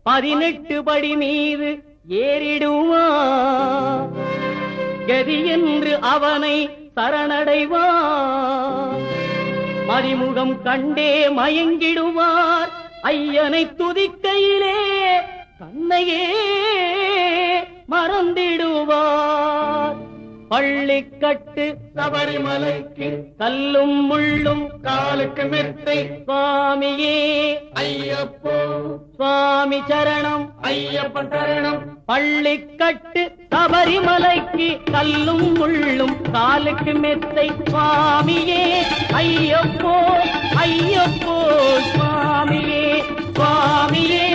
18 படி மீது ஏறிடுவார். கதி என்று அவனை சரணடைவார். மதிமுகம் கண்டே மயங்கிடுவார். ஐயனை துதிக்கையிலே தன்னையே மறந்திடுவார். பள்ளிக்கட்டு சபரிமலைக்கு கல்லும் முள்ளும் காலுக்கு மெத்தை. சுவாமியே ஐயப்போ சுவாமி சரணம் ஐயப்பன் சரணம். பள்ளிக்கட்டு சபரிமலைக்கு கல்லும் முள்ளும் காலுக்கு மெத்தை. சுவாமியே ஐயப்போ ஐயப்போ சுவாமியே சுவாமியே